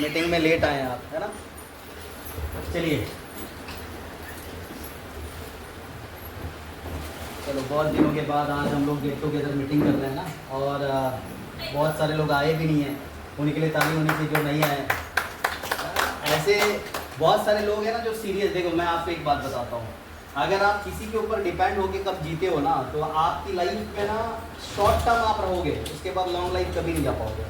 Meeting में late आए आप, है ना। चलिए, चलो बहुत दिनों के बाद आज हम लोग गेट टुगेदर मीटिंग कर रहे हैं ना, और बहुत सारे लोग आए भी नहीं हैं, उन्हीं के लिए ताली होनी चाहिए जो नहीं आए। ऐसे बहुत सारे लोग हैं ना जो सीरियस। देखो मैं आपको एक बात बताता हूँ, अगर आप किसी के ऊपर डिपेंड होके कब जीते हो ना, तो आपकी लाइफ में ना शॉर्ट टर्म आप रहोगे, उसके बाद लॉन्ग लाइफ कभी नहीं जा पाओगे।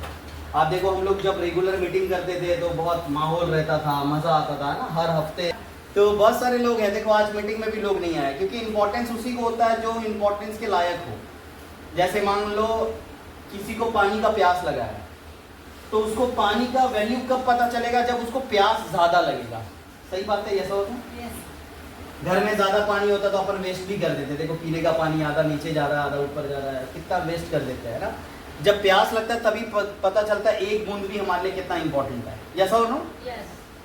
आप देखो हम लोग जब रेगुलर मीटिंग करते थे तो बहुत माहौल रहता था, मज़ा आता था ना हर हफ्ते। तो बहुत सारे लोग हैं, देखो आज मीटिंग में भी लोग नहीं आए, क्योंकि इंपॉर्टेंस उसी को होता है जो इंपॉर्टेंस के लायक हो। जैसे मान लो किसी को पानी का प्यास लगा है, तो उसको पानी का वैल्यू कब पता चलेगा, जब उसको प्यास ज़्यादा लगेगा। सही बात है, ऐसा होता है। घर में ज़्यादा पानी होता तो अपन वेस्ट भी कर देते। देखो पीने का पानी आधा नीचे जा रहा है, आधा ऊपर जा रहा है, कितना वेस्ट कर देते हैं ना। जब प्यास लगता है तभी पता चलता है एक बूंद भी हमारे लिए कितना इंपॉर्टेंट है। ऐसा हो ना।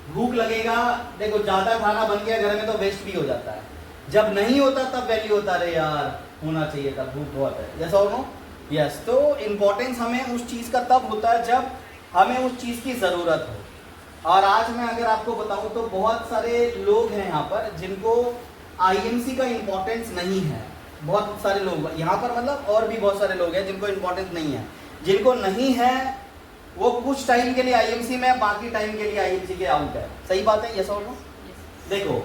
भूख लगेगा, देखो ज़्यादा खाना बन गया घर में तो वेस्ट भी हो जाता है। जब नहीं होता तब वैल्यू होता, अरे यार होना चाहिए था, भूख बहुत है। जैसा हो ना। यस, तो इम्पोर्टेंस हमें उस चीज़ का तब होता है जब हमें उस चीज़ की ज़रूरत हो। और आज मैं अगर आपको बताऊं तो बहुत सारे लोग हैं यहाँ पर जिनको आईएमसी का इम्पोर्टेंस नहीं है। बहुत सारे लोग यहाँ पर, मतलब और भी बहुत सारे लोग हैं जिनको इम्पोर्टेंस नहीं है। जिनको नहीं है वो कुछ टाइम के लिए आईएमसी में, बाकी टाइम के लिए आईएमसी के आउट है। सही बात है, यस और नो। देखो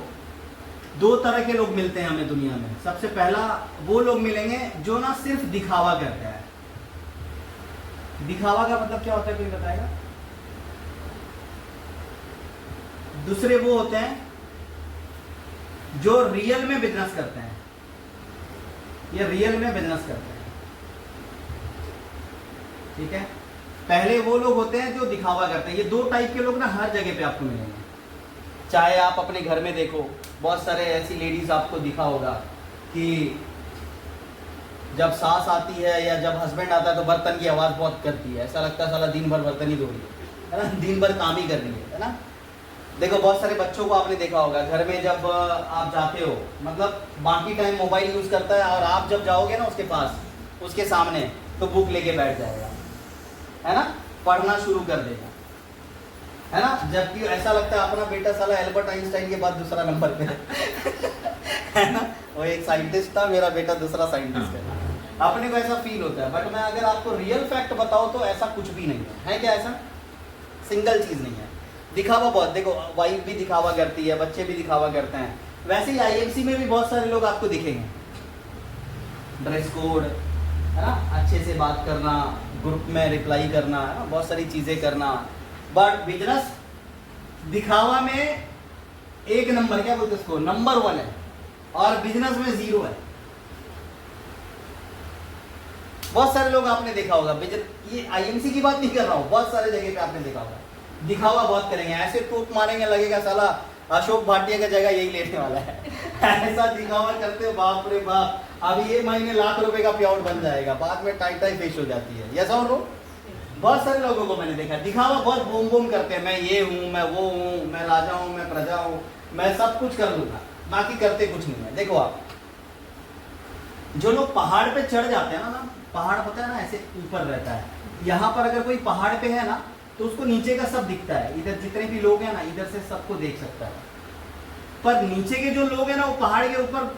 दो तरह के लोग मिलते हैं हमें दुनिया में। सबसे पहला वो लोग मिलेंगे जो ना सिर्फ दिखावा करते हैं। दिखावा का मतलब क्या होता है, कोई बताएगा? दूसरे वो होते हैं जो रियल में बिजनेस करते हैं, ये रियल में बिजनेस करते हैं। ठीक है, पहले वो लोग होते हैं जो दिखावा करते हैं। ये दो टाइप के लोग ना हर जगह पे आपको मिलेंगे। चाहे आप अपने घर में देखो, बहुत सारे ऐसी लेडीज आपको दिखा होगा कि जब सास आती है या जब हस्बैंड आता है तो बर्तन की आवाज़ बहुत करती है। ऐसा लगता है साला दिन भर बर्तन ही धो रही है ना, दिन भर काम ही कर रही है ना। देखो बहुत सारे बच्चों को आपने देखा होगा, घर में जब आप जाते हो, मतलब बाकी टाइम मोबाइल यूज़ करता है, और आप जब जाओगे ना उसके पास, उसके सामने, तो बुक लेके बैठ जाएगा, है ना, पढ़ना शुरू कर देगा, है ना। जबकि ऐसा लगता है अपना बेटा साला एल्बर्ट आइंस्टाइन के बाद दूसरा नंबर पे है ना। वो एक साइंटिस्ट था, मेरा बेटा दूसरा साइंटिस्ट है। अपने को ऐसा फील होता है, बट मैं अगर आपको रियल फैक्ट बताऊं तो ऐसा कुछ भी नहीं है क्या? ऐसा सिंगल चीज़ नहीं है। दिखावा बहुत, देखो वाइफ भी दिखावा करती है, बच्चे भी दिखावा करते हैं। वैसे ही आईएमसी में भी बहुत सारे लोग आपको दिखेंगे। ड्रेस कोड, है ना, अच्छे से बात करना, ग्रुप में रिप्लाई करना, है ना, बहुत सारी चीज़ें करना। बट बिजनेस दिखावा में एक नंबर, क्या बोलते उसको, नंबर 1 है, और बिजनेस में 0 है। बहुत सारे लोग आपने देखा होगा, ये आईएमसी की बात नहीं कर रहा हूँ, बहुत सारे जगह पे आपने देखा होगा दिखावा बहुत करेंगे, ऐसे टूट मारेंगे, लगेगा साला अशोक भाटिया का जगह यही लेने वाला है। ऐसा दिखावा करते हो, बाप रे बाप, अब ये महीने लाख रुपए का प्याउट बन जाएगा, बाद में टाई फेस हो जाती है। यस और नो। बहुत सारे लोगों को मैंने देखा, दिखावा बहुत बूम बूम करते हैं, मैं ये हूँ, मैं वो हूँ, मैं राजा हूँ, मैं प्रजा हूँ, मैं सब कुछ कर लूँगा, बाकी करते कुछ नहीं है। देखो आप जो लोग पहाड़ पे चढ़ जाते हैं ना, पहाड़ होता है ना ऐसे ऊपर रहता है, यहाँ पर अगर कोई पहाड़ पे है ना तो उसको नीचे का सब दिखता है, इधर जितने भी लोग हैं ना इधर से सबको देख सकता है। पर नीचे के जो लोग हैं ना वो पहाड़ के ऊपर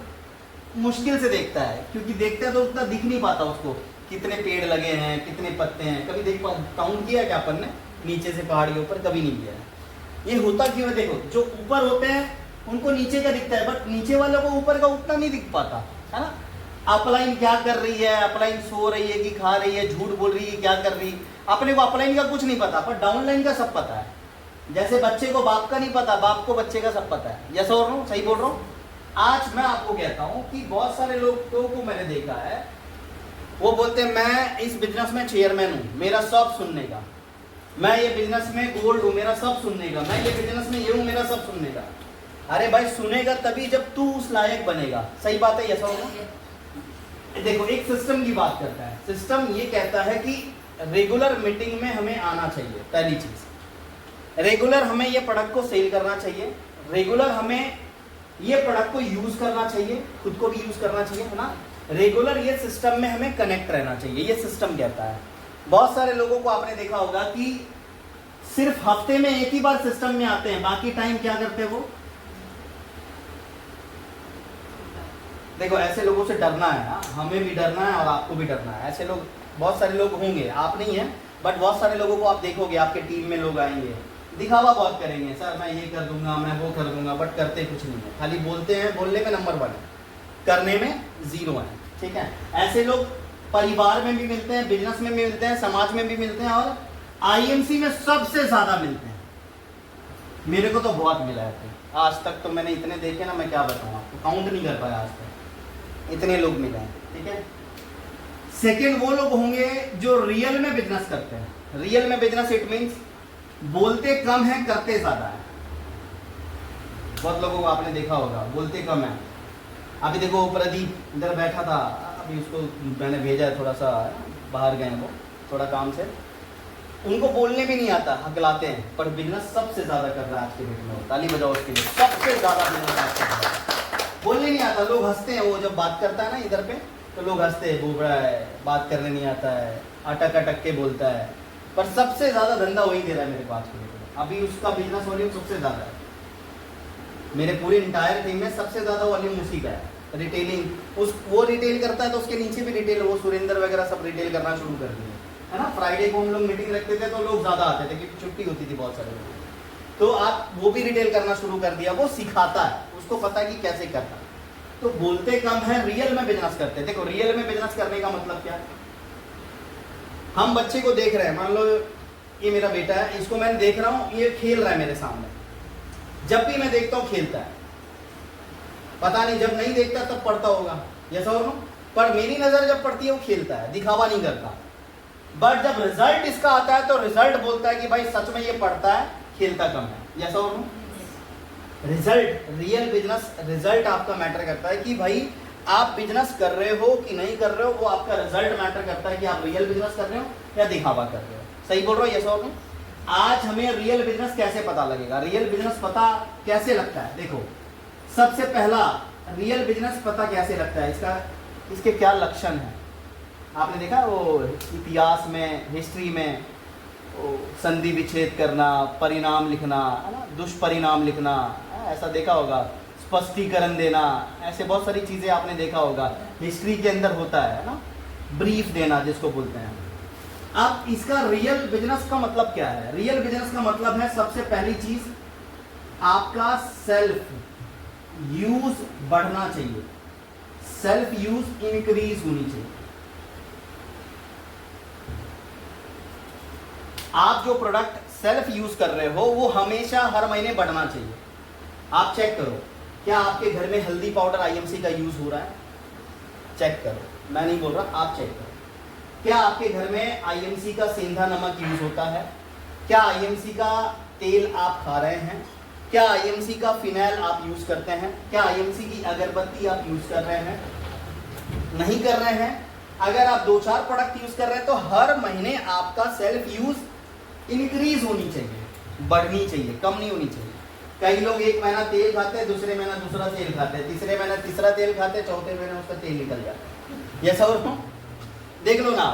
मुश्किल से देखता है, क्योंकि देखता है तो उतना दिख नहीं पाता उसको, कितने पेड़ लगे हैं, कितने पत्ते हैं। कभी देख काउंट किया क्या अपन ने नीचे से पहाड़ के ऊपर? कभी नहीं किया है। ये होता क्यों है? देखो जो ऊपर होते हैं उनको नीचे का दिखता है, बट नीचे वालों को ऊपर का उतना नहीं दिख पाता, है ना। अपलाइन क्या कर रही है, अपलाइन सो रही है कि खा रही है, झूठ बोल रही है, क्या कर रही है, अपने को अपलाइन का कुछ नहीं पता, पर डाउनलाइन का सब पता है। जैसे बच्चे को बाप का नहीं पता, बाप को बच्चे का सब पता है। यस और नो, सही बोल रहा हूँ। आज मैं आपको कहता हूँ कि बहुत सारे लोगों को मैंने देखा है, वो बोलते हैं मैं इस बिजनेस में चेयरमैन हूँ, मेरा सब सुनने का, मैं ये बिजनेस में गोल्ड हूँ, मेरा सब सुनने का, मैं ये बिजनेस में ये हूँ, मेरा सब सुनने का। अरे भाई सुनेगा तभी जब तू उस लायक बनेगा। सही बात है, यस और नो। देखो एक सिस्टम की बात करता है, सिस्टम ये कहता है कि रेगुलर मीटिंग में हमें आना चाहिए। पहली चीज, रेगुलर हमें ये प्रोडक्ट को सेल करना चाहिए, रेगुलर हमें ये प्रोडक्ट को यूज करना चाहिए, खुद को भी यूज करना चाहिए, है ना। रेगुलर ये सिस्टम में हमें कनेक्ट रहना चाहिए, ये सिस्टम कहता है। बहुत सारे लोगों को आपने देखा होगा कि सिर्फ हफ्ते में एक ही बार सिस्टम में आते हैं, बाकी टाइम क्या करते हैं वो? देखो ऐसे लोगों से डरना है, हमें भी डरना है और आपको भी डरना है। ऐसे लोग बहुत सारे लोग होंगे, आप नहीं हैं बट बहुत सारे लोगों को आप देखोगे, आपके टीम में लोग आएंगे, दिखावा बहुत करेंगे, सर मैं ये कर दूंगा, मैं वो कर दूंगा, बट करते कुछ नहीं है, खाली बोलते हैं, बोलने में नंबर 1 है, करने में 0 है। ठीक है, ऐसे लोग परिवार में भी मिलते हैं, बिजनेस में भी मिलते हैं, समाज में भी मिलते हैं और आईएमसी में सबसे ज्यादा मिलते हैं। मेरे को तो बहुत मिला है, आज तक तो मैंने इतने देखे ना, मैं क्या बताऊं आपको, काउंट नहीं कर पाया आज तक, इतने लोग मिले हैं। ठीक है, सेकेंड वो लोग होंगे जो रियल में बिजनेस करते हैं। रियल में बिजनेस इट मीन्स बोलते कम है, करते ज्यादा है। बहुत लोगों को आपने देखा होगा बोलते कम है। अभी देखो प्रदीप इधर बैठा था, अभी उसको मैंने भेजा है, थोड़ा सा बाहर गए वो थोड़ा काम से, उनको बोलने भी नहीं आता, हकलाते हैं, पर बिजनेस सबसे ज्यादा कर रहा है आज के डेट में। ताली बजाओ उसके लिए, सबसे ज्यादा बिजनेस आज कर रहा है। बोलने नहीं आता, लोग हंसते हैं, वो जब बात करता है ना इधर पे तो लोग हंसते हैं, बोल रहा है, बात करने नहीं आता है, अटक अटक के बोलता है, पर सबसे ज्यादा धंधा वही दे रहा है मेरे को आज के डेट में। अभी उसका बिजनेस वॉल्यूम सबसे ज्यादा है, मेरे पूरी इंटायर टीम में सबसे ज्यादा वॉल्यूम उसी का है। रिटेलिंग, उस वो रिटेल करता है तो उसके नीचे भी रिटेल, वो सुरेंद्र वगैरह सब रिटेल करना शुरू कर दिए है ना। फ्राइडे को हम लोग मीटिंग रखते थे तो लोग ज्यादा आते थे क्योंकि छुट्टी होती थी बहुत सारे लोगों की। तो आप वो भी रिटेल करना शुरू कर दिया, वो सिखाता है, उसको पता है कि कैसे करना। तो बोलते कम है, रियल में बिजनेस करते हैं। देखो रियल में बिजनेस करने का मतलब क्या है, हम बच्चे को देख रहे हैं, मान लो ये मेरा बेटा है, इसको मैं देख रहा हूँ, ये खेल रहा है मेरे सामने, जब भी मैं देखता हूँ खेलता है, पता नहीं जब नहीं देखता तब पढ़ता होगा, यस और नो, पर मेरी नजर जब पड़ती है वो खेलता है, दिखावा नहीं करता। बट जब रिजल्ट इसका आता है तो रिजल्ट बोलता है कि भाई सच में ये पढ़ता है, खेलता कम है, यस और no. Result, real business result आपका मैटर करता है कि भाई आप बिजनेस कर रहे हो कि नहीं कर रहे हो, वो आपका रिजल्ट मैटर करता है कि आप रियल बिजनेस कर रहे हो या दिखावा कर रहे हो। सही बोल रहे हो, यस और नो। आज हमें रियल बिजनेस कैसे पता लगेगा, रियल बिजनेस पता कैसे लगता है? देखो सबसे पहला रियल बिजनेस पता कैसे लगता है, इसके क्या लक्षण है? आपने देखा वो इतिहास में, हिस्ट्री में, संधि विच्छेद करना, परिणाम लिखना है ना, दुष्परिणाम लिखना, ऐसा देखा होगा, स्पष्टीकरण देना, ऐसे बहुत सारी चीजें आपने देखा होगा हिस्ट्री के अंदर होता है ना, ब्रीफ देना जिसको बोलते हैं। अब इसका रियल बिजनेस का मतलब क्या है? रियल बिजनेस का मतलब है सबसे पहली चीज आपका सेल्फ यूज बढ़ना चाहिए, सेल्फ यूज इंक्रीज होनी चाहिए। आप जो प्रोडक्ट सेल्फ यूज कर रहे हो वो हमेशा हर महीने बढ़ना चाहिए। आप चेक करो, क्या आपके घर में हल्दी पाउडर आईएमसी का यूज हो रहा है? चेक करो, मैं नहीं बोल रहा, आप चेक करो। क्या आपके घर में आईएमसी का सेंधा नमक यूज होता है? क्या आईएमसी का तेल आप खा रहे हैं? क्या आईएमसी का फिनाइल आप यूज करते हैं? क्या आईएमसी की अगरबत्ती आप यूज कर रहे हैं? नहीं कर रहे हैं। अगर आप 2-4 प्रोडक्ट यूज कर रहे हैं तो हर महीने आपका सेल्फ यूज इंक्रीज होनी चाहिए, बढ़नी चाहिए, कम नहीं होनी चाहिए। कई लोग एक महीना तेल खाते हैं, दूसरे महीना दूसरा तेल खाते हैं, तीसरे महीना तीसरा तेल खाते हैं, चौथे महीने उसका तेल निकल जाता है। ये सब देख लो ना,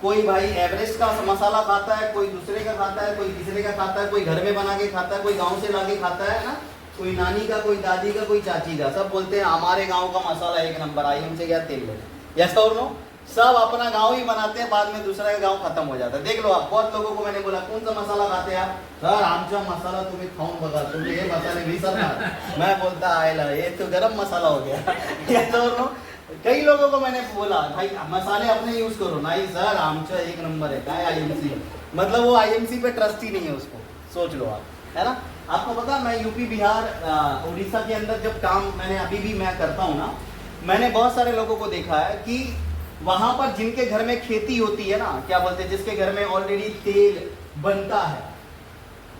कोई भाई एवरेस्ट का मसाला खाता है, कोई दूसरे का खाता है, कोई तीसरे का खाता है, कोई घर में बना के खाता है, कोई गांव से ला के खाता है ना, कोई नानी का, कोई दादी का, कोई चाची का। सब बोलते हैं हमारे गांव का मसाला एक नंबर, आई हमसे क्या तेल ले। यस और नो, सब अपना गांव ही बनाते हैं, बाद में दूसरा का गांव खत्म हो जाता है। देख लो आप, बहुत लोगों को मैंने बोला कौन सा मसाला खाते हैं आप? सर आमचा मसाला तुम्हें खाऊं बगा, तुम्हें ये मसाले भी सर ना। मैं बोलता आयला ये तो गरम मसाला हो गया। यस और नो, कई लोगों को मैंने बोला भाई मसाले अपने यूज करो, नहीं सर आमचा एक नंबर है, क्या आईएमसी, मतलब वो आईएमसी पे ट्रस्ट ही नहीं है उसको, सोच लो आप, है ना। आपको पता मैं यूपी, बिहार, उड़ीसा के अंदर जब काम मैंने अभी भी मैं करता हूँ ना, मैंने बहुत सारे लोगों को देखा है कि वहां पर जिनके घर में खेती होती है ना, क्या बोलते हैं, जिसके घर में ऑलरेडी तेल बनता है,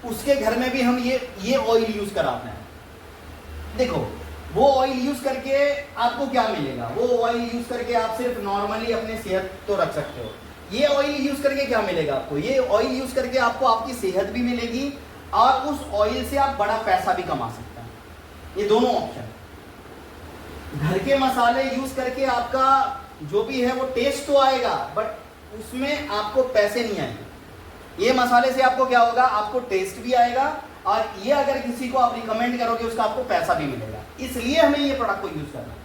उसके घर में भी हम ये ऑयल यूज कराते हैं। देखो वो ऑयल यूज करके आपको क्या मिलेगा? वो ऑयल यूज करके आप सिर्फ नॉर्मली अपने सेहत तो रख सकते हो। ये ऑयल यूज करके क्या मिलेगा आपको? ये ऑयल यूज करके आपको आपकी सेहत भी मिलेगी और उस ऑयल से आप बड़ा पैसा भी कमा सकते हैं। ये दोनों ऑप्शन। घर के मसाले यूज करके आपका जो भी है वो टेस्ट तो आएगा, बट उसमें आपको पैसे नहीं आएंगे। ये मसाले से आपको क्या होगा, आपको टेस्ट भी आएगा और ये अगर किसी को आप रिकमेंड करोगे उसका आपको पैसा भी मिलेगा, इसलिए हमें ये प्रोडक्ट को यूज करना है।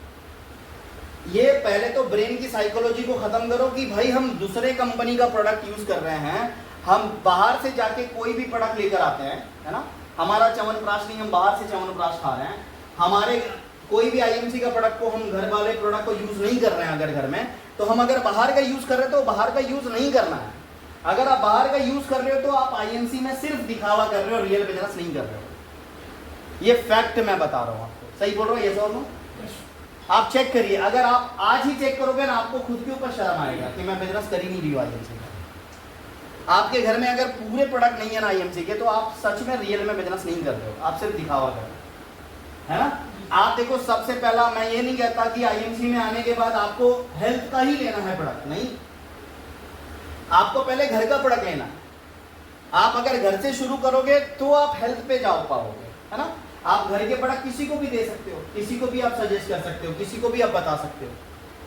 ये पहले तो ब्रेन की साइकोलॉजी को खत्म करो कि भाई हम दूसरे कंपनी का प्रोडक्ट यूज कर रहे हैं, हम बाहर से जाके कोई भी प्रोडक्ट लेकर आते हैं, है ना, हमारा च्यवनप्राश नहीं, हम बाहर से च्यवनप्राश खा रहे हैं, हमारे कोई भी आईएमसी का प्रोडक्ट को हम घर वाले प्रोडक्ट को यूज नहीं कर रहे हैं अगर घर में, तो हम अगर बाहर का यूज कर रहे हैं तो बाहर का यूज नहीं करना है। अगर आप बाहर का यूज कर रहे हो तो आप आईएमसी में सिर्फ दिखावा कर रहे हो, रियल बिजनेस नहीं कर रहे हो। ये फैक्ट मैं बता रहा हूँ आपको, सही बोल रहा हूँ, ये सब आप चेक करिए। अगर आप आज ही चेक करोगे ना, आपको खुद के ऊपर शर्म आएगा कि मैं बिजनेस कर ही नहीं रही हूँ आईएमसी का। आपके घर में अगर पूरे प्रोडक्ट नहीं है ना आईएमसी के, तो आप सच में रियल में बिजनेस नहीं कर रहे हो, आप सिर्फ दिखावा कर रहे हो, है ना। आप देखो, सबसे पहला मैं ये नहीं कहता कि आईएमसी में आने के बाद आपको हेल्थ का ही लेना है प्रोडक्ट, नहीं, आपको पहले घर का प्रोडक्ट लेना है। आप अगर घर से शुरू करोगे तो आप हेल्थ पे जाओ पाओगे, है ना। आप घर के प्रोडक्ट किसी को भी दे सकते हो, किसी को भी आप सजेस्ट कर सकते हो, किसी को भी आप बता सकते हो।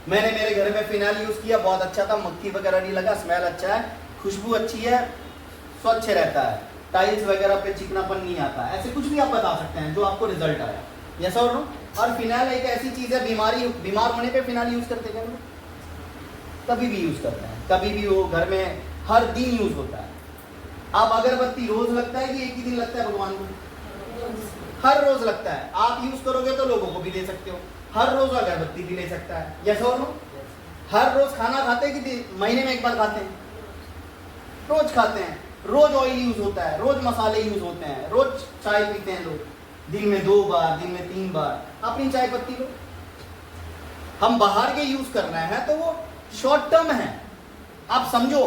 मैंने मेरे घर में फिनाइल यूज किया, बहुत अच्छा था, मक्खी वगैरह नहीं लगा, स्मेल अच्छा है, खुशबू अच्छी है, स्वच्छ रहता है, टाइल्स वगैरह पे चिकनापन नहीं आता, ऐसे कुछ भी आप बता सकते हैं जो आपको रिजल्ट आया। यस और नो। और फिनाइल एक ऐसी चीज है, बीमार होने पे फिनाइल यूज करते हैं, कभी भी यूज करते हैं, कभी भी वो घर में हर दिन यूज होता है। आप अगरबत्ती रोज लगता है कि एक ही दिन लगता है भगवान को? हर रोज लगता है। आप यूज करोगे तो लोगों को भी दे सकते हो, हर रोज अगरबत्ती भी ले सकता है। यस और नो। हर रोज खाना खाते हैं कि महीने में एक बार खाते हैं? रोज खाते हैं। रोज ऑयल यूज होता है, रोज मसाले यूज होते हैं, रोज चाय पीते हैं लोग, दिन में 2 बार, दिन में 3 बार। अपनी चाय पत्ती लो। हम बाहर के यूज कर रहे हैं तो वो शॉर्ट टर्म है। आप समझो,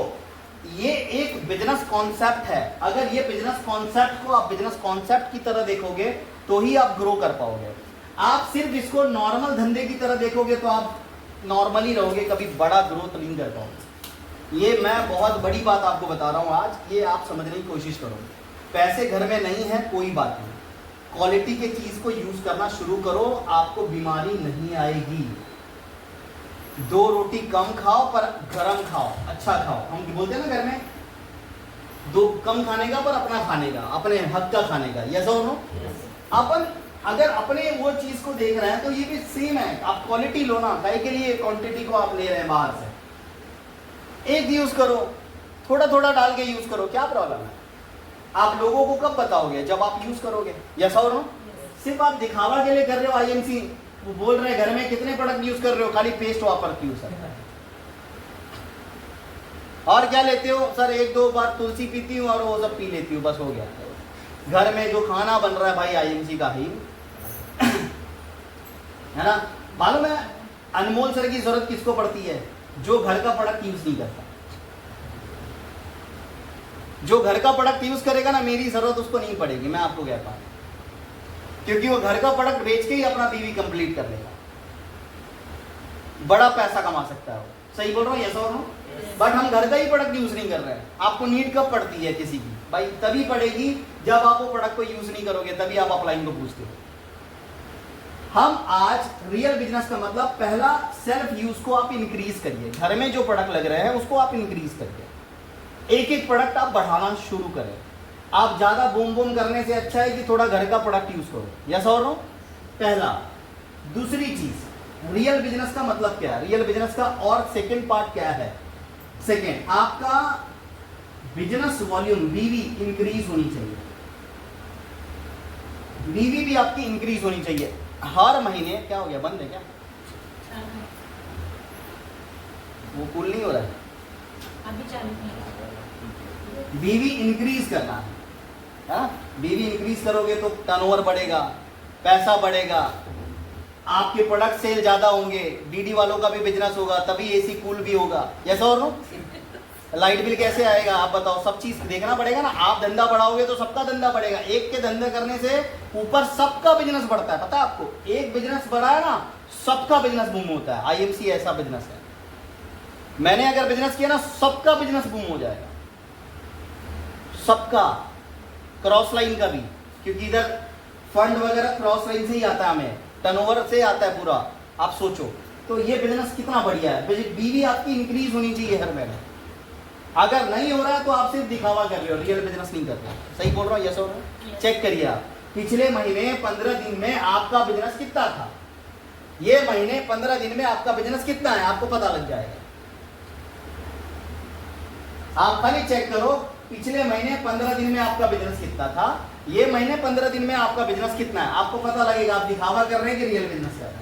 ये एक बिजनेस कॉन्सेप्ट है। अगर ये बिजनेस कॉन्सेप्ट को आप बिजनेस कॉन्सेप्ट की तरह देखोगे तो ही आप ग्रो कर पाओगे। आप सिर्फ इसको नॉर्मल धंधे की तरह देखोगे तो आप नॉर्मली रहोगे, कभी बड़ा ग्रोथ नहीं कर पाओगे। ये मैं बहुत बड़ी बात आपको बता रहा हूं आज, ये आप समझने की कोशिश करो। पैसे घर में नहीं है कोई बात नहीं, क्वालिटी के चीज को यूज करना शुरू करो, आपको बीमारी नहीं आएगी। 2 रोटी कम खाओ पर गरम खाओ, अच्छा खाओ। हम बोलते हैं ना घर में, 2 कम खाने का पर अपना खाने का, अपने हक का खाने का। यस और नो। अपन अगर अपने वो चीज को देख रहे हैं तो ये भी सेम है। आप क्वालिटी लो ना, काहे के लिए क्वांटिटी को आप ले रहे हैं बाहर से? एक यूज करो, थोड़ा थोड़ा डाल के यूज करो, क्या प्रॉब्लम है? आप लोगों को कब बताओगे? जब आप यूज करोगे। यस और नो। सिर्फ आप दिखावा के लिए कर रहे हो आईएमसी, वो बोल रहे हैं घर में कितने प्रोडक्ट यूज कर रहे हो, खाली पेस्ट वापरती हो सर, और क्या लेते हो सर? 1-2 बार तुलसी पीती हूँ और वो सब पी लेती हूँ, बस हो गया। घर में जो खाना बन रहा है भाई आईएमसी का ही है ना। मालूम है अनमोल सर की जरूरत किसको पड़ती है? जो घर का प्रोडक्ट यूज नहीं करता। जो घर का प्रोडक्ट यूज करेगा ना, मेरी जरूरत उसको नहीं पड़ेगी, मैं आपको कहता हूं, क्योंकि वो घर का प्रोडक्ट बेच के ही अपना बीवी कंप्लीट कर लेगा, बड़ा पैसा कमा सकता है वो। सही बोल रहा हूँ? यस और नो। बट हम घर का ही प्रोडक्ट यूज नहीं कर रहे हैं। आपको नीड कब पड़ती है किसी की? भाई तभी पड़ेगी जब आप वो प्रोडक्ट को यूज नहीं करोगे, तभी आप अपलाइन को पूछते हो। हम आज रियल बिजनेस का मतलब, पहला सेल्फ यूज को आप इंक्रीज करिए। घर में जो प्रोडक्ट लग रहे हैं उसको आप इंक्रीज करिए, एक एक प्रोडक्ट आप बढ़ाना शुरू करें। आप ज्यादा बूम बूम करने से अच्छा है कि थोड़ा घर का प्रोडक्ट यूज करो। यस और नो। पहला। दूसरी चीज, रियल बिजनेस का मतलब क्या है? रियल बिजनेस का और सेकंड पार्ट क्या है? सेकंड, आपका बिजनेस वॉल्यूम बीवी इंक्रीज होनी चाहिए। बीवी भी आपकी इंक्रीज होनी चाहिए हर महीने। क्या हो गया, बंद है क्या? वो कूल नहीं हो रहा है अभी चालू। बीवी इंक्रीज करना है। बीवी इंक्रीज करोगे तो टर्नओवर बढ़ेगा, पैसा बढ़ेगा, आपके प्रोडक्ट सेल ज्यादा होंगे, डीडी वालों का भी बिजनेस होगा, तभी एसी कूल भी होगा। यस और नो। लाइट बिल कैसे आएगा आप बताओ? सब चीज देखना पड़ेगा ना। आप धंधा बढ़ाओगे तो सबका धंधा बढ़ेगा। एक के धंधा करने से ऊपर सबका बिजनेस बढ़ता है, पता है आपको? एक बिजनेस बढ़ा है ना, सबका बिजनेस बूम होता है। आईएमसी ऐसा बिजनेस है। मैंने अगर बिजनेस किया ना, सबका बिजनेस बूम हो जाएगा, सबका, क्रॉस लाइन का भी, क्योंकि इधर फंड वगैरह क्रॉस लाइन से ही आता है, हमें टर्नओवर से आता है पूरा। आप सोचो तो ये बिजनेस कितना बढ़िया है। बीवी आपकी इंक्रीज होनी चाहिए हर महीने। अगर नहीं हो रहा है तो आप सिर्फ दिखावा कर रहे हो, रियल बिजनेस नहीं कर रहे हो। सही बोल रहा हूँ, यस और नो? Yes. चेक करिए आप, पिछले महीने 15 दिन में आपका बिजनेस कितना था, ये महीने 15 दिन में आपका बिजनेस कितना है, आपको पता लग जाएगा। आप खाली चेक करो, पिछले महीने 15 दिन में आपका बिजनेस कितना था, ये महीने 15 दिन में आपका बिजनेस कितना है, आपको पता लगेगा आप दिखावा कर रहे हैं कि रियल बिजनेस कर रहे हैं।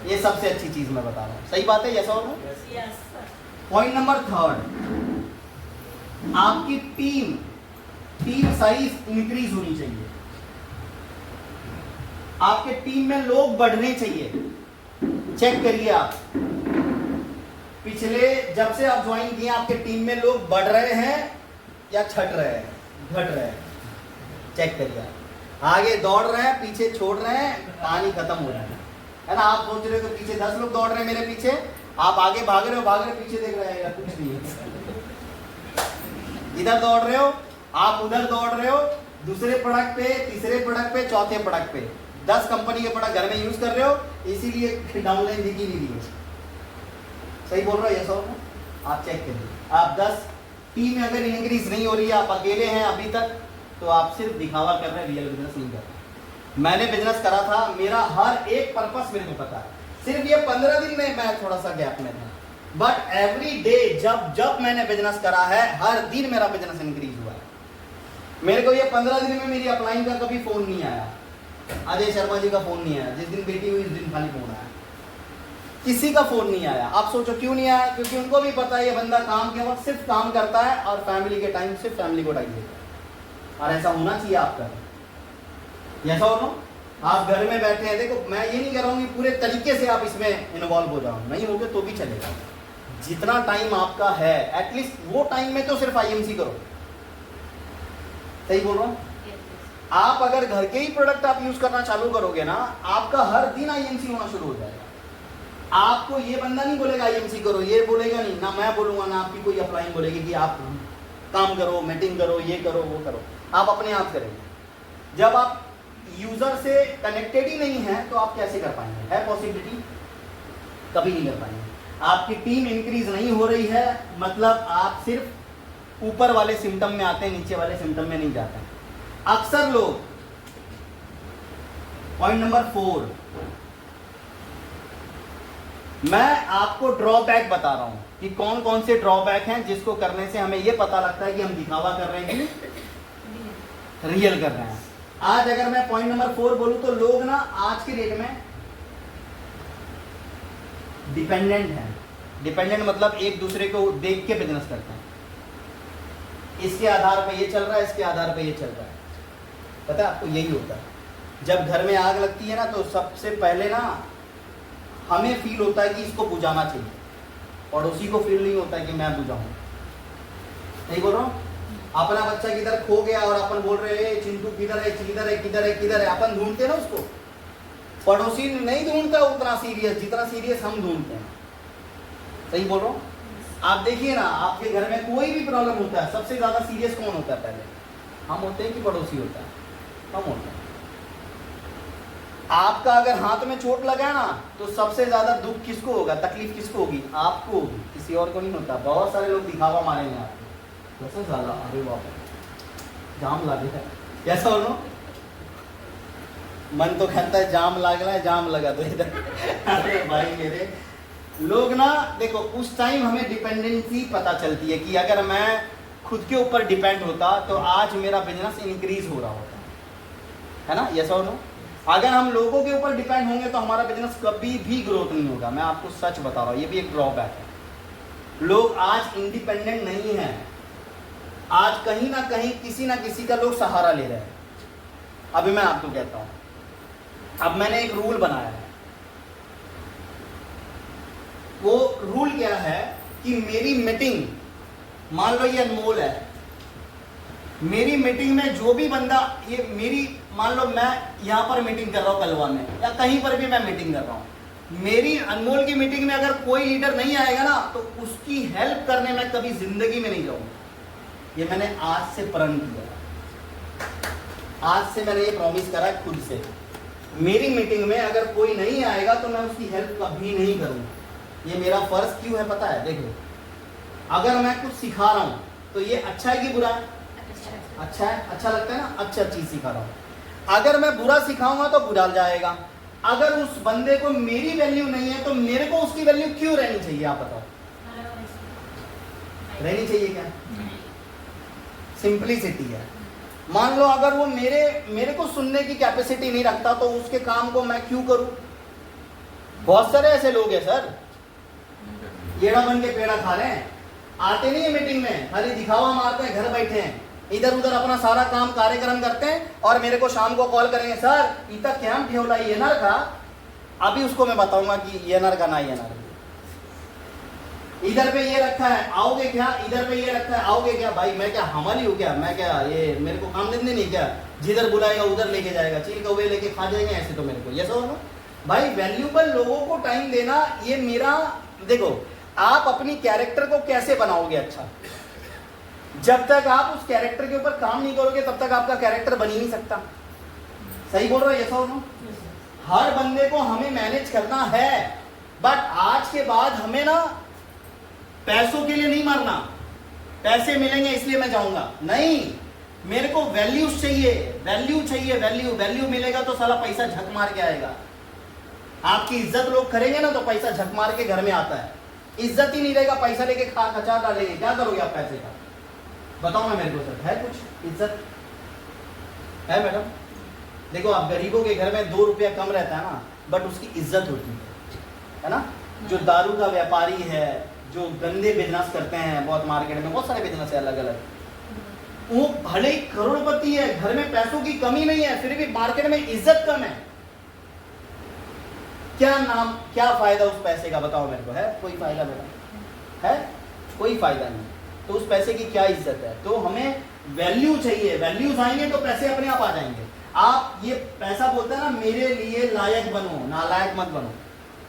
ये सबसे अच्छी चीज मैं बता रहा हूं। सही बात है, यस और no? Yes, sir. Point number 3, आपकी टीम साइज इंक्रीज होनी चाहिए। आपके टीम में लोग बढ़ने चाहिए। चेक करिए आप, पिछले जब से आप ज्वाइन किए आपके टीम में लोग बढ़ रहे हैं या छट रहे हैं, घट रहे हैं। चेक करिए आप, आगे दौड़ रहे हैं, पीछे छोड़ रहे हैं, पानी खत्म हो रहा है ना। आप सोच रहे हो कि पीछे 10 लोग दौड़ रहे हैं मेरे पीछे, आप आगे भाग रहे हो, पीछे देख रहे हैं या कुछ नहीं है। इधर दौड़ रहे हो, आप उधर दौड़ रहे हो, दूसरे प्रोडक्ट पे, तीसरे प्रोडक्ट पे, चौथे प्रोडक्ट पे, 10 कंपनी के प्रोडक्ट घर में यूज कर रहे हो, इसीलिए डाउनलाइन दिखी नहीं रही है। सही बोल रहा है, यस और नो? आप चेक करिए, आप 10 टीम में अगर इंक्रीज नहीं हो रही है, आप अकेले हैं अभी तक, तो आप सिर्फ दिखावा कर रहे हैं, रियल बिजनेस नहीं कर रहे। मैंने बिजनेस करा था, मेरा हर एक पर्पस मेरे को पता है। सिर्फ ये 15 दिन में मैं थोड़ा सा गैप में था, बट एवरी डे जब मैंने बिजनेस करा है, हर दिन मेरा बिजनेस इंक्रीज हुआ है। मेरे को ये 15 दिन में मेरी अपलाइन का कभी फोन नहीं आया, अजय शर्मा जी का फोन नहीं आया, जिस दिन बेटी हुई उस दिन खाली फोन आया, किसी का फोन नहीं आया। आप सोचो क्यों नहीं आया? क्योंकि उनको भी पता है ये बंदा काम के वक्त सिर्फ काम करता है और फैमिली के टाइम सिर्फ फैमिली को टाइम देता है। और ऐसा होना चाहिए आपका, ऐसा हो ना? आप घर में बैठे हैं, देखो मैं ये नहीं कह रहा हूँ कि पूरे तरीके से आप इसमें इन्वॉल्व हो जाओ, नहीं होगे तो भी चलेगा। जितना टाइम आपका है एटलीस्ट वो टाइम में तो सिर्फ आईएमसी करो। सही बोल रहा हूँ? आप अगर घर के ही प्रोडक्ट आप यूज करना चालू करोगे ना, आपका हर दिन आईएमसी होना शुरू हो जाएगा। आपको ये बंदा नहीं बोलेगा आईएमसी करो, ये बोलेगा नहीं ना, मैं बोलूंगा ना, आपकी कोई अपलाइन बोलेगी कि आप काम करो, मीटिंग करो, ये करो, वो करो, आप अपने आप करेंगे। जब आप यूजर से कनेक्टेड ही नहीं है तो आप कैसे कर पाएंगे? है पॉसिबिलिटी? कभी नहीं कर पाएंगे। आपकी टीम इंक्रीज नहीं हो रही है, मतलब आप सिर्फ ऊपर वाले सिम्टम में आते हैं, नीचे वाले सिम्टम में नहीं जाते हैं। अक्सर लोग, पॉइंट नंबर 4, मैं आपको ड्रॉबैक बता रहा हूं कि कौन कौन से ड्रॉबैक हैं जिसको करने से हमें यह पता लगता है कि हम दिखावा कर रहे हैं कि रियल कर रहे हैं। आज अगर मैं पॉइंट नंबर 4 बोलूं तो लोग ना आज के डेट में डिपेंडेंट हैं। डिपेंडेंट मतलब एक दूसरे को देख के बिजनेस करते हैं, इसके आधार पे ये चल रहा है, इसके आधार पे ये चल रहा है। पता है आपको, यही होता है। जब घर में आग लगती है ना तो सबसे पहले ना हमें फील होता है कि इसको बुझाना चाहिए, पड़ोसी को फील नहीं होता है कि मैं बुझाऊं। नहीं बोल रहा हूं? अपना बच्चा किधर खो गया और अपन बोल रहे हैं चिंटू किधर है, किधर है, किधर है, किधर है, अपन ढूंढते ना उसको। पड़ोसी नहीं ढूंढता उतना सीरियस जितना सीरियस हम ढूंढते हैं। सही बोल रहा हूँ? आप देखिए ना, आपके घर में कोई भी प्रॉब्लम होता है, सबसे ज्यादा सीरियस कौन होता है? पहले हम होते हैं कि पड़ोसी होता है? हम होते हैं। आपका अगर हाथ में चोट लगा ना तो सबसे ज्यादा दुख किसको होगा, तकलीफ किसको होगी? आपको होगी, किसी और को नहीं होता। बहुत सारे लोग दिखावा मारेंगे आपको, कैसे ज्यादा, अरे बाप रे जाम लग गया, कैसा हो नो? मन तो कहता है जाम लग रहा है, जाम लगा दो इधर। अरे भाई मेरे लोग ना, देखो उस टाइम हमें डिपेंडेंसी पता चलती है कि अगर मैं खुद के ऊपर डिपेंड होता तो आज मेरा बिजनेस इंक्रीज हो रहा होता है ना, यस और नो? अगर हम लोगों के ऊपर डिपेंड होंगे तो हमारा बिजनेस कभी भी ग्रोथ नहीं होगा। मैं आपको सच बता रहा हूँ, ये भी एक ड्रॉबैक है। लोग आज इंडिपेंडेंट नहीं है, आज कहीं ना कहीं किसी ना किसी का लोग सहारा ले रहे हैं। अभी मैं आपको कहता हूँ, अब मैंने एक रूल बनाया है। वो रूल क्या है कि मेरी मीटिंग, मान लो ये अनमोल है, मेरी मीटिंग में जो भी बंदा, ये मेरी मान लो मैं यहाँ पर मीटिंग कर रहा हूँ कलवा में या कहीं पर भी मैं मीटिंग कर रहा हूँ, मेरी अनमोल की मीटिंग में अगर कोई लीडर नहीं आएगा ना तो उसकी हेल्प करने में कभी जिंदगी में नहीं जाऊंगा। ये मैंने आज से प्रण किया, आज से मैंने ये प्रॉमिस करा खुद से। मेरी मीटिंग में अगर कोई नहीं आएगा तो मैं उसकी हेल्प कभी नहीं करूंगा। ये मेरा फर्ज क्यों है पता है? देखो अगर मैं कुछ सिखा रहा हूँ तो ये अच्छा है कि बुरा है? अच्छा है, अच्छा लगता है ना, अच्छा चीज सिखा रहा हूँ। अगर मैं बुरा सिखाऊंगा तो बुरा जाएगा। अगर उस बंदे को मेरी वैल्यू नहीं है तो मेरे को उसकी वैल्यू क्यों रहनी चाहिए, आप बताओ? रहनी चाहिए क्या? सिंपलिसिटी है। मान लो अगर वो मेरे को सुनने की कैपेसिटी नहीं रखता तो उसके काम को मैं क्यों करूं? बहुत सारे ऐसे लोग हैं सर, येड़ा बन के पेड़ा खा रहे हैं, आते नहीं है मीटिंग में, खाली दिखावा मारते हैं, घर बैठे हैं, इधर उधर अपना सारा काम कार्यक्रम करते हैं और मेरे को शाम को कॉल करेंगे, सर इतना क्या ठेवला येनर का, अभी उसको मैं बताऊंगा कि येनर का ना येनर, इधर पे ये रखा है आओगे क्या, इधर पे ये रखा है आओगे क्या। भाई मैं क्या हमारी हूँ क्या, मैं क्या ये मेरे को काम देने नहीं क्या, जिधर बुलाएगा उधर लेके जाएगा, चील कौवे लेके खा जाएंगे ऐसे तो मेरे को ये सब ना। भाई वैल्यूबल लोगों को टाइम देना, ये मेरा, देखो आप अपनी कैरेक्टर को कैसे बनाओगे अच्छा, जब तक आप उस कैरेक्टर के ऊपर काम नहीं करोगे तब तक आपका कैरेक्टर बन ही नहीं सकता। सही बोल रहा है, ऐसा हो? हर बंदे को हमें मैनेज करना है, बट आज के बाद हमें ना पैसों के लिए नहीं मरना, पैसे मिलेंगे इसलिए मैं जाऊंगा, नहीं, मेरे को वैल्यूज चाहिए, वैल्यू चाहिए, वैल्यू मिलेगा तो साला पैसा झक मार के आएगा। आपकी इज्जत लोग करेंगे ना तो पैसा झक मार के घर में आता है, इज्जत ही नहीं रहेगा, पैसा लेके खा खचा डालेंगे, क्या करोगे आप पैसे का, बताओ ना मेरे को सर, है कुछ इज्जत है मैडम? देखो आप गरीबों के घर में 2 रुपया कम रहता है ना, बट उसकी इज्जत होती है ना। जो दारू का व्यापारी है, जो गंदे बिजनेस करते हैं, बहुत मार्केट में बहुत सारे बिजनेस है अलग अलग, वो भले ही करोड़पति है, घर में पैसों की कमी नहीं है, फिर भी मार्केट में इज्जत कम है, क्या नाम, क्या फायदा उस पैसे का, बताओ मेरे को, है कोई फायदा मेरा? है कोई फायदा नहीं, तो उस पैसे की क्या इज्जत है? तो हमें वैल्यू चाहिए, वैल्यूज आएंगे तो पैसे अपने आप आ जाएंगे। आप ये पैसा बोलते हैं ना, मेरे लिए लायक बनो, नालायक मत बनो,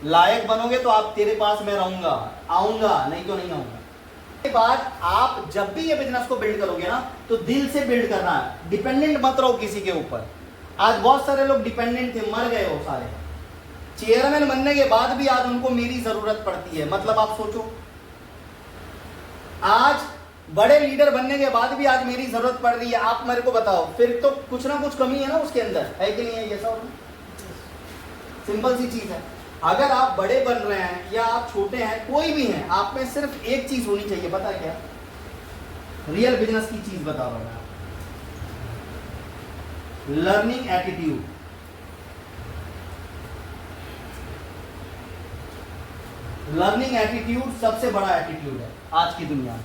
लायक बनोगे तो आप, तेरे पास मैं रहूंगा, आऊंगा, नहीं तो नहीं आऊंगा। के बाद आप जब भी ये बिजनेस को बिल्ड करोगे ना तो दिल से बिल्ड करना है, डिपेंडेंट मत रहो किसी के ऊपर। आज बहुत सारे लोग डिपेंडेंट थे, मर गए वो सारे, चेयरमैन बनने के बाद भी आज उनको मेरी जरूरत पड़ती है, मतलब आप सोचो, आज बड़े लीडर बनने के बाद भी आज मेरी जरूरत पड़ रही है, आप मेरे को बताओ, फिर तो कुछ ना कुछ कमी है ना उसके अंदर, है कि नहीं है? ये सब सिंपल सी चीज है। अगर आप बड़े बन रहे हैं या आप छोटे हैं, कोई भी हैं, आप में सिर्फ एक चीज होनी चाहिए, पता है क्या? रियल बिजनेस की चीज बता रहा हूं मैं, लर्निंग एटीट्यूड। लर्निंग एटीट्यूड सबसे बड़ा एटीट्यूड है आज की दुनिया में।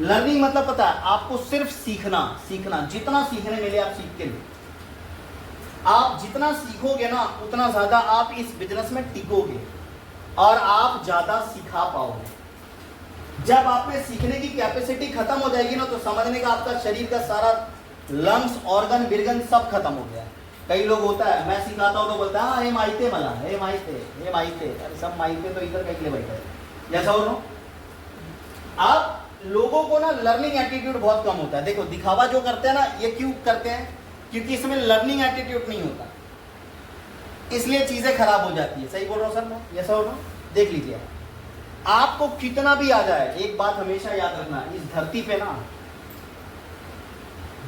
लर्निंग मतलब पता है आपको, सिर्फ सीखना, सीखना, जितना सीखने मिले आप सीख के लो। आप जितना सीखोगे ना उतना ज्यादा आप इस बिजनेस में टिकोगे और आप ज्यादा सिखा पाओगे। जब आप में सीखने की कैपेसिटी खत्म हो जाएगी ना तो समझने का आपका शरीर का सारा लंग्स, ऑर्गन, बिर्गन सब खत्म हो गया है। कई लोग होता है, मैं सिखाता हूँ तो बोलता है हाँ ये माइते मला, ये माइते, अरे सब माइते तो इधर कहीं ले बैठे, जैसा हो। आप लोगों को ना लर्निंग एटीट्यूड बहुत कम होता है। देखो दिखावा जो करते हैं ना, ये क्यों करते हैं? क्योंकि इसमें लर्निंग एटीट्यूड नहीं होता, इसलिए चीजें खराब हो जाती है। सही बोल रहा हूँ सर मैं, ये सब हो? देख लीजिए, आपको कितना भी आ जाए, एक बात हमेशा याद रखना, इस धरती पे ना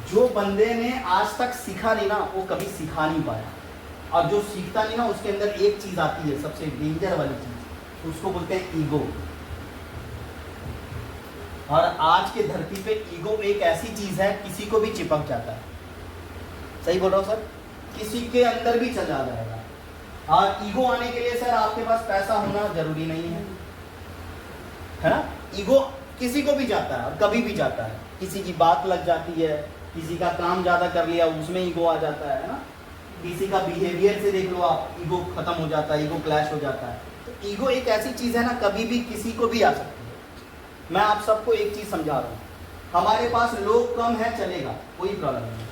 जो बंदे ने आज तक सीखा नहीं ना वो कभी सिखा नहीं पाया, और जो सीखता नहीं ना उसके अंदर एक चीज आती है सबसे डेंजर वाली चीज, उसको बोलते हैं ईगो। और आज के धरती पे ईगो एक ऐसी चीज है किसी को भी चिपक जाता है। सही बोल रहा हूँ सर, किसी के अंदर भी चला जाएगा। और ईगो आने के लिए सर आपके पास पैसा होना जरूरी नहीं है ना? ईगो किसी को भी जाता है और कभी भी जाता है। किसी की बात लग जाती है, किसी का काम ज्यादा कर लिया उसमें ईगो आ जाता है ना, किसी का बिहेवियर से देख लो आप, ईगो खत्म हो जाता है, ईगो क्लैश हो जाता है। तो ईगो एक ऐसी चीज है ना, कभी भी किसी को भी आ सकती है। मैं आप सबको एक चीज समझा रहा हूँ, हमारे पास लोग कम है चलेगा, कोई प्रॉब्लम नहीं,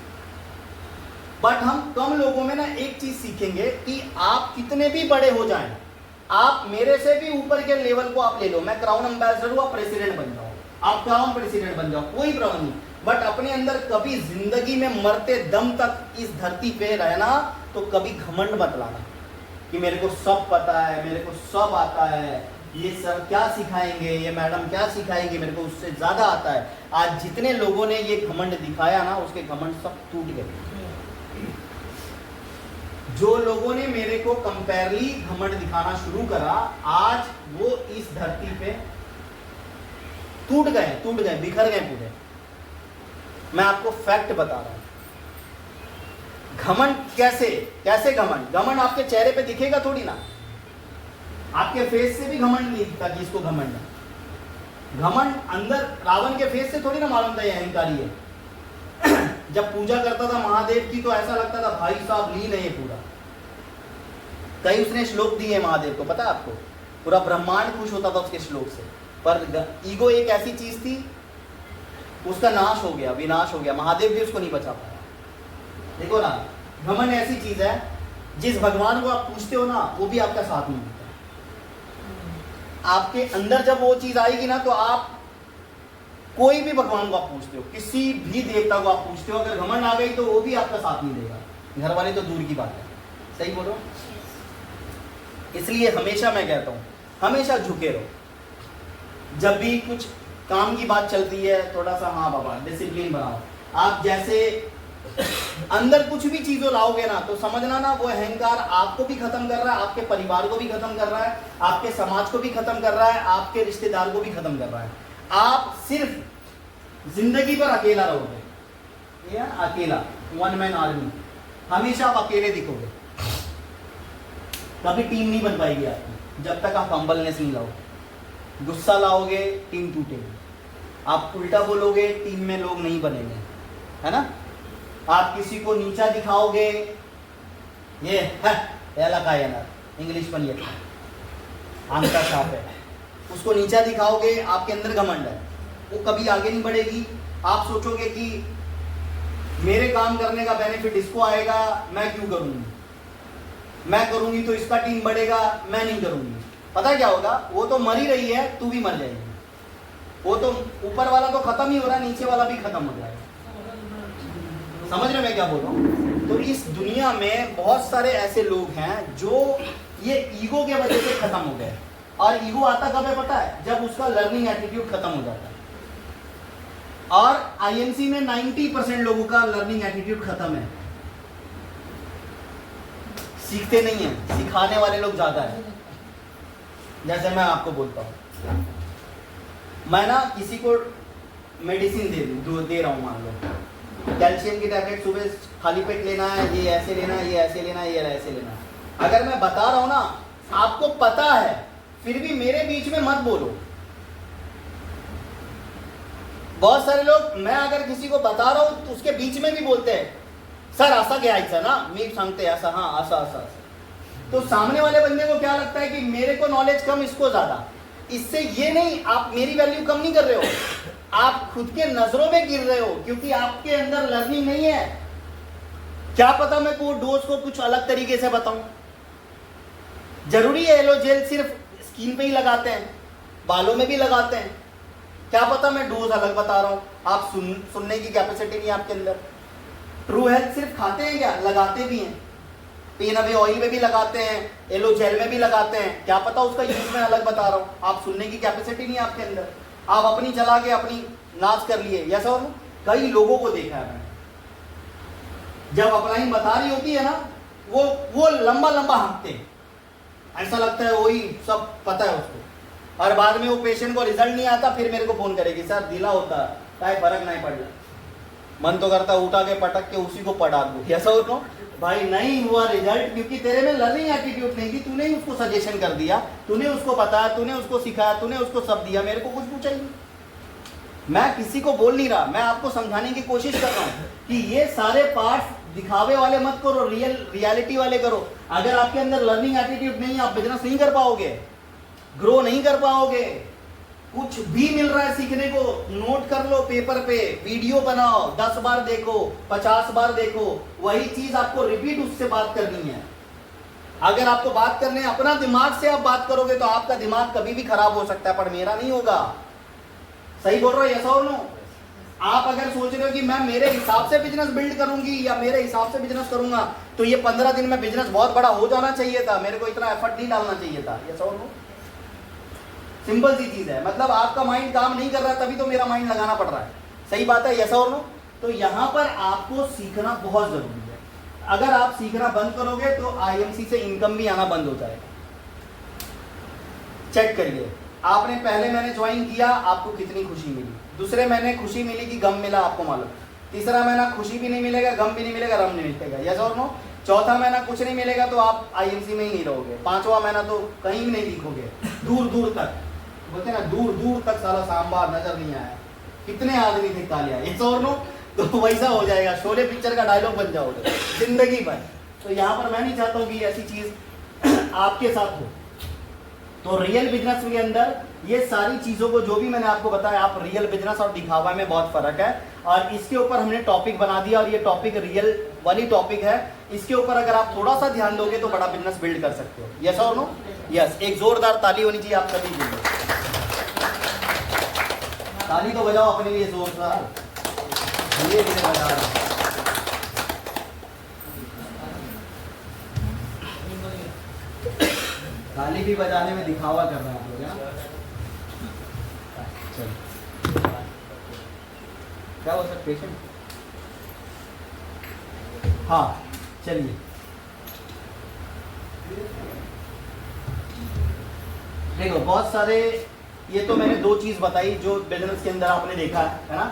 बट हम कम लोगों में ना एक चीज सीखेंगे कि आप कितने भी बड़े हो जाएं, आप मेरे से भी ऊपर के लेवल को आप ले लो, मैं क्राउन एम्बेसडर हूँ, आप प्रेसिडेंट बन जाओ, आप क्राउन प्रेसिडेंट बन जाओ, कोई प्रॉब्लम नहीं, बट अपने अंदर कभी जिंदगी में मरते दम तक इस धरती पे रहना तो कभी घमंड मत लाना कि मेरे को सब पता है, मेरे को सब आता है, ये सर क्या सिखाएंगे, ये मैडम क्या सिखाएंगे, मेरे को उससे ज़्यादा आता है। आज जितने लोगों ने ये घमंड दिखाया ना, उसके घमंड सब टूट गए। जो लोगों ने मेरे को कंपेयरली घमंड दिखाना शुरू करा, आज वो इस धरती पे टूट गए, बिखर गए पूरे। मैं आपको फैक्ट बता रहा हूं। घमंड कैसे घमंड आपके चेहरे पे दिखेगा थोड़ी ना, आपके फेस से भी घमंड नहीं दिखता कि इसको घमंड है। घमंड अंदर रावण के फेस से थोड़ी ना मालूम था ये अहंकारी है। जब पूजा करता था महादेव की तो ऐसा लगता था भाई साहब लीन है ये पूरा। कई उसने श्लोक दिए महादेव को, पता है आपको, पूरा ब्रह्मांड खुश होता था उसके श्लोक से। पर ईगो एक ऐसी चीज थी, उसका नाश हो गया, विनाश हो गया। महादेव भी उसको नहीं बचा पाया। देखो ना, घमंड ऐसी चीज है, जिस भगवान को आप पूछते हो ना, वो भी आपका साथ नहीं देता। आपके अंदर जब वो चीज आएगी ना, तो आप कोई भी भगवान को आप पूछते हो, किसी भी देवता को आप पूछते हो, अगर घमंड आ गई तो वो भी आपका साथ नहीं देगा। घर वाले तो दूर की बात है। सही बोलो। इसलिए हमेशा मैं कहता हूं, हमेशा झुके रहो। जब भी कुछ काम की बात चलती है, थोड़ा सा हाँ बाबा डिसिप्लिन बनाओ। आप जैसे अंदर कुछ भी चीजों लाओगे ना, तो समझना ना वो अहंकार आपको भी खत्म कर रहा है, आपके परिवार को भी खत्म कर रहा है, आपके समाज को भी खत्म कर रहा है, आपके रिश्तेदार को भी खत्म कर रहा है। आप सिर्फ जिंदगी पर अकेला रहोगे, या अकेला, वन मैन आर्मी। हमेशा आप अकेले दिखोगे, कभी टीम नहीं बन पाएगी आपकी जब तक आप हम्बलनेस नहीं लाओगे। गुस्सा लाओगे, टीम टूटेगी। आप उल्टा बोलोगे, टीम में लोग नहीं बनेंगे, है ना। आप किसी को नीचा दिखाओगे, ये इंग्लिश पर आंका छाप है, उसको नीचा दिखाओगे, आपके अंदर घमंड है, वो कभी आगे नहीं बढ़ेगी। आप सोचोगे कि मेरे काम करने का बेनिफिट इसको आएगा, मैं क्यों करूंगी, मैं करूंगी तो इसका टीम बढ़ेगा, मैं नहीं करूंगी। पता क्या होगा, वो तो मर ही रही है, तू भी मर जाएगी। वो तो ऊपर वाला तो खत्म ही हो रहा है, नीचे वाला भी खत्म हो जाएगा। समझ रहे मैं क्या बोल रहा हूँ। तो इस दुनिया में बहुत सारे ऐसे लोग हैं जो ये ईगो के वजह से खत्म हो गए। और ईगो आता कब है पता है, जब उसका लर्निंग एटीट्यूड खत्म हो जाता है। और आईएमसी में 90% लोगों का लर्निंग एटीट्यूड खत्म है, सीखते नहीं है, सिखाने वाले लोग ज्यादा है। जैसे मैं आपको बोलता हूं, मैं ना किसी को मेडिसिन दे रहा हूं, मान लो कैल्शियम की टैबलेट सुबह खाली पेट लेना है, ये ऐसे लेना है, ये ऐसे लेना है, ये ऐसे लेना है। अगर मैं बता रहा हूं ना, आपको पता है, फिर भी मेरे बीच में मत बोलो। बहुत सारे लोग, मैं अगर किसी को बता रहा हूं तो उसके बीच में भी बोलते हैं, सर असा घ्यायचा ना, मी सांगते ऐसा, हाँ असा। तो सामने वाले बंदे को क्या लगता है कि मेरे को नॉलेज कम, इसको ज्यादा। इससे ये नहीं, आप मेरी वैल्यू कम नहीं कर रहे हो, आप खुद के नजरों में गिर रहे हो, क्योंकि आपके अंदर लर्निंग नहीं है। क्या पता मैं को डोज को कुछ अलग तरीके से बताऊं। जरूरी है एलो जेल सिर्फ स्किन पे ही लगाते हैं, बालों में भी लगाते हैं। क्या पता मैं डोज अलग बता रहा हूं, आप सुनने की कैपेसिटी नहीं आपके अंदर। ट्रू हेल्थ सिर्फ खाते हैं क्या, लगाते भी हैं, पेन अवे ऑयल में भी लगाते हैं, एलो जेल में भी लगाते हैं। क्या पता उसका यूज मैं अलग बता रहा हूं, आप सुनने की कैपेसिटी नहीं आपके अंदर। आप अपनी चला के अपनी नाच कर लिए। यस और कई लोगों को देखा है मैंने, जब अपलाइन बता रही होती है ना, वो लंबा लंबा हंसते हैं, ऐसा लगता है वही सब पता है उसको। और बाद में वो पेशेंट को रिजल्ट नहीं आता, फिर मेरे को फोन करेगी, सर दिला होता काय फर्क नहीं पड़ रहा। मन तो करता उठा के पटक के उसी को पटा दूं। ऐसा होता भाई, नहीं हुआ रिजल्ट, क्योंकि तेरे में लर्निंग एटीट्यूड नहीं थी। तूने ही उसको सजेशन कर दिया, तूने उसको बताया, तूने उसको सिखाया, तूने उसको सब दिया, मेरे को कुछ पूछा ही नहीं। मैं किसी को बोल नहीं रहा, मैं आपको समझाने की कोशिश कर रहा हूँ कि ये सारे पार्ट्स दिखावे वाले मत करो, रियलिटी वाले करो। अगर आपके अंदर लर्निंग एटीट्यूड नहीं, आप बिजनेस नहीं कर पाओगे, ग्रो नहीं कर पाओगे। कुछ भी मिल रहा है सीखने को, नोट कर लो पेपर पे, वीडियो बनाओ, 10 बार देखो, 50 बार देखो, वही चीज आपको रिपीट उससे बात करनी है। अगर आपको बात करने अपना दिमाग से आप बात करोगे तो आपका दिमाग कभी भी खराब हो सकता है, पर मेरा नहीं होगा। सही बोल रहा हूं, ऐसा और नो। आप अगर सोच रहे हो कि मैं मेरे हिसाब से बिजनेस बिल्ड करूंगी या मेरे हिसाब से बिजनेस करूंगा, तो ये 15 दिन में बिजनेस बहुत बड़ा हो जाना चाहिए था, मेरे को इतना एफर्ट नहीं डालना चाहिए था। ऐसा और नो। सिंपल सी चीज है, मतलब आपका माइंड काम नहीं कर रहा तभी तो मेरा माइंड लगाना पड़ रहा है। सही बात है, यस और नो? तो यहाँ पर आपको सीखना बहुत जरूरी है। अगर आप सीखना बंद करोगे तो आईएमसी से इनकम भी आना बंद हो जाएगा। चेक करिए, आपने पहले महीने ज्वाइन किया, आपको कितनी खुशी मिली, दूसरे महीने खुशी मिली कि गम मिला, आपको मालूम, तीसरा महीना खुशी भी नहीं मिलेगा, गम भी नहीं मिलेगा, रम नहीं मिलेगा, यस और नो? चौथा महीना कुछ नहीं मिलेगा तो आप आईएमसी में ही नहीं रहोगे, पांचवा महीना तो कहीं भी नहीं दिखोगे, दूर दूर तक, बोलते हैं ना दूर दूर तक साला सांबार नजर नहीं आया, कितने आदमी थे कालिया, यस और नो? तो वैसा हो जाएगा, शोले पिक्चर का डायलॉग बन जाओगे जिंदगी भर। तो यहाँ पर मैं नहीं चाहता हूँ कि ऐसी चीज आपके साथ हो। तो रियल बिजनेस के अंदर ये सारी चीजों को जो भी मैंने आपको बताया, आप रियल बिजनेस और दिखावा में बहुत फर्क है, और इसके ऊपर हमने टॉपिक बना दिया, और ये टॉपिक रियल वाली टॉपिक है। इसके ऊपर अगर आप थोड़ा सा ध्यान दोगे तो बड़ा बिजनेस बिल्ड कर सकते हो। यस और नो? यस। एक जोरदार ताली होनी चाहिए आप सभी के लिए। ताली तो बजाओ अपने लिए जोरदार, धीरे धीरे बजा रहे हैं। ताली भी बजाने में दिखावा कर रहे हैं आप लोग, है ना? चलो, क्या हो सकता पेशेंट? हाँ चलिए, देखो बहुत सारे, ये तो मैंने दो चीज बताई जो बिजनेस के अंदर आपने देखा है ना,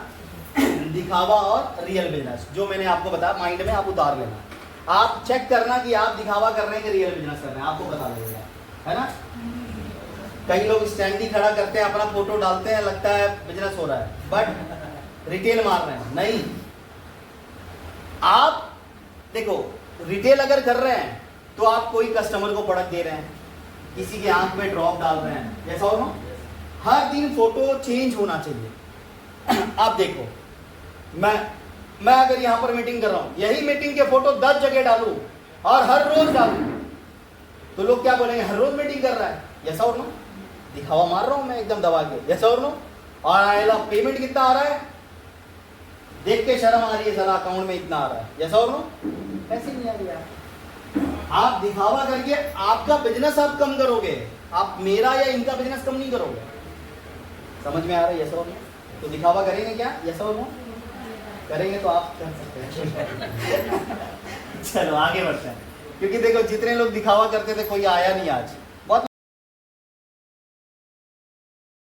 दिखावा और रियल बिजनेस, जो मैंने आपको बताया माइंड में आप उतार लेना। आप चेक करना कि आप दिखावा कर रहे हैं कि रियल बिजनेस कर रहे हैं, आपको पता लगेगा, है ना? कई लोग स्टैंड ही खड़ा करते हैं, अपना फोटो डालते हैं, लगता है बिजनेस हो रहा है, बट रिटेल मार रहे हैं। नहीं, आप देखो रिटेल अगर कर रहे हैं तो आप कोई कस्टमर को प्रोडक्ट दे रहे हैं, किसी के आंख में ड्रॉप डाल रहे हैं, ऐसा हो ना? हर दिन फोटो चेंज होना चाहिए। आप देखो, मैं अगर यहाँ पर मीटिंग कर रहा हूँ, यही मीटिंग के फोटो 10 जगह डालूं और हर रोज डालूं, तो लोग क्या बोलेंगे, हर रोज मीटिंग कर रहा है, ऐसा और नो? दिखावा मार रहा हूं मैं एकदम दबा के, ऐसा और नो? और आएगा पेमेंट कितना आ रहा है, देख के शर्म आ रही है, सारा अकाउंट में इतना आ रहा है, ऐसा और नो? ऐसे नहीं आ रही है। आप दिखावा करके आपका बिजनेस आप कम करोगे, आप मेरा या इनका बिजनेस कम नहीं करोगे। समझ में आ रहा है, ऐसा और नो? तो दिखावा करेंगे क्या, ऐसा और नो? करेंगे तो आप कर सकते हैं। चलो आगे बढ़ते हैं, क्योंकि देखो जितने लोग दिखावा करते थे कोई आया नहीं आज।